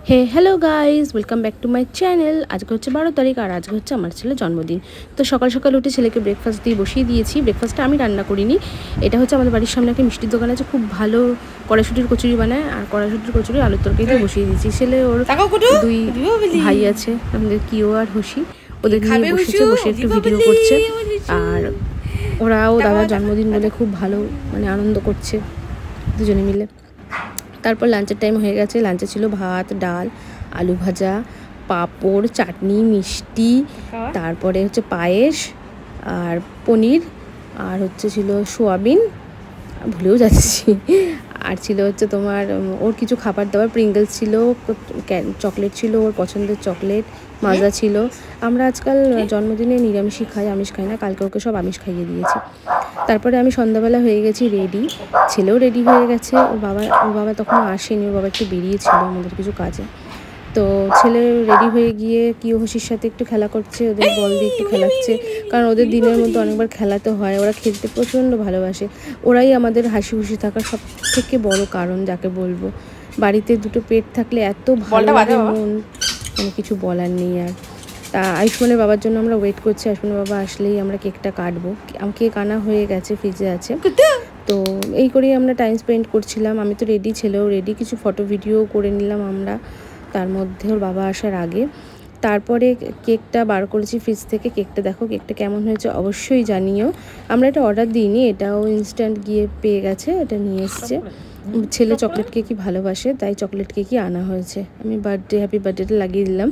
Hello guys welcome back to my channel. आज के होच्छे 12 तारीख और आज के होच्छे आमार छेलेर जन्मदिन। तो सकाल सकाल उठे छेलेके ब्रेकफास्ट दिए बसिए दिएछि। ब्रेकफास्टटा आमी रान्ना करिनि, एटा होच्छे आमादेर बाड़िर सामने एकटा मिष्टिर दोकान आछे, खूब भालो कड़ाइশুঁটির कचुরি बानाय और कड़ाइশুঁটির कचुরি आलुर तरकारी दिए बसिए दिएछि। छेले ओर दुई भाई आछे, आमादेर कियो और हसी, ओদের নিয়ে বসেছে, বসে একটু ভিডিও করছে আর ওরাও দাদার জন্মদিন বলে খুব ভালো মানে আনন্দ করছে দুজনে মিলে। তারপর লাঞ্চের টাইম হয়ে গেছে। লাঞ্চে ছিল ভাত, ডাল, আলু ভাজা, পাঁপড়, চাটনি, মিষ্টি, তারপরে হচ্ছে পায়েস আর পনির, আর হচ্ছে ছিল সোয়াবিন, ভুলেও যাচ্ছি, আর ছিল হচ্ছে তোমার ওর কিছু খাবার দাবার, প্রিঙ্গলস ছিল, চকলেট ছিল, ওর পছন্দের চকলেট, মাজা ছিল। আমরা আজকাল জন্মদিনে নিরামিষই খাই, আমিষ খাই না। কালকে ওকে সব আমিষ খাইয়ে দিয়েছি। তারপরে আমি সন্ধ্যাবেলা হয়ে গেছি রেডি, ছেলেও রেডি হয়ে গেছে। ওর বাবা তখন আসেনি, ওর বাবা একটু বেরিয়েছিল আমাদের কিছু কাজে। তো ছেলে রেডি হয়ে গিয়ে কিও হসির সাথে একটু খেলা করছে, ওদের বল দিয়ে একটু খেলাচ্ছে, কারণ ওদের দিনের মধ্যে অনেকবার খেলাতে হয়। ওরা খেলতে প্রচণ্ড ভালোবাসে। ওরাই আমাদের হাসি খুশি থাকার সব থেকে বড় কারণ যাকে বলবো। বাড়িতে দুটো পেট থাকলে এত ভালো লাগে মন, মানে কিছু বলার নেই। আর তা আয়ুষ্মানের বাবার জন্য আমরা ওয়েট করছি। আয়ুষ্মানের বাবা আসলেই আমরা কেকটা কাটবো। কেক আনা হয়ে গেছে, ফ্রিজে আছে। তো এই করেই আমরা টাইম স্পেন্ড করছিলাম। আমি তো রেডি, ছেলেও রেডি, কিছু ফটো ভিডিও করে নিলাম আমরা তার মধ্যে ওর বাবা আসার আগে। তারপরে কেকটা বার করেছি ফ্রিজ থেকে। কেকটা দেখো, কেকটা কেমন হয়েছে অবশ্যই জানিও। আমরা এটা অর্ডার দিইনি, এটাও ইনস্ট্যান্ট গিয়ে পেয়ে গেছে, এটা নিয়ে এসছে। ছেলে চকলেট কেকই ভালোবাসে, তাই চকলেট কেকই আনা হয়েছে। আমি হ্যাপি বার্থডেটা লাগিয়ে দিলাম।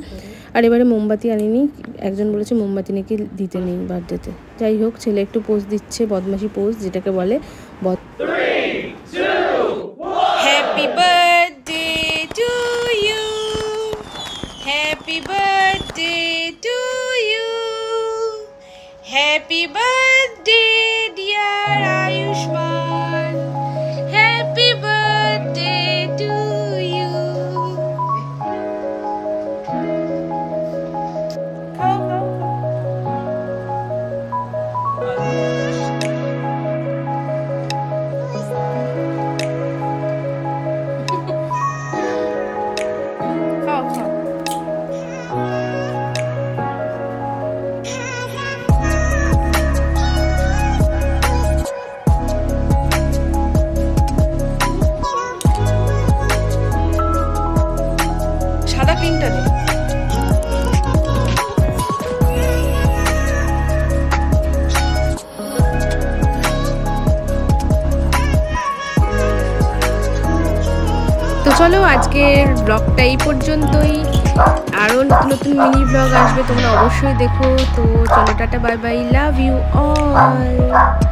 আর এবারে মোমবাতি আনিনি, একজন বলেছে মোমবাতি নাকি দিতে নেই বার্থডেতে। যাই হোক, ছেলে একটু পোজ দিচ্ছে, বদমাশি পোজ যেটাকে বলে। Happy birthday to you, happy birthday to you, happy birthday dear Ayushman, happy birthday to you. খাও খাও সাদা ক্রিমটা দে। তো চলো আজকের ব্লগটা এই পর্যন্তই। আরও নতুন নতুন মিনি ব্লগ আসবে, তোমরা অবশ্যই দেখো। তো চলো tata, bye bye, love you all.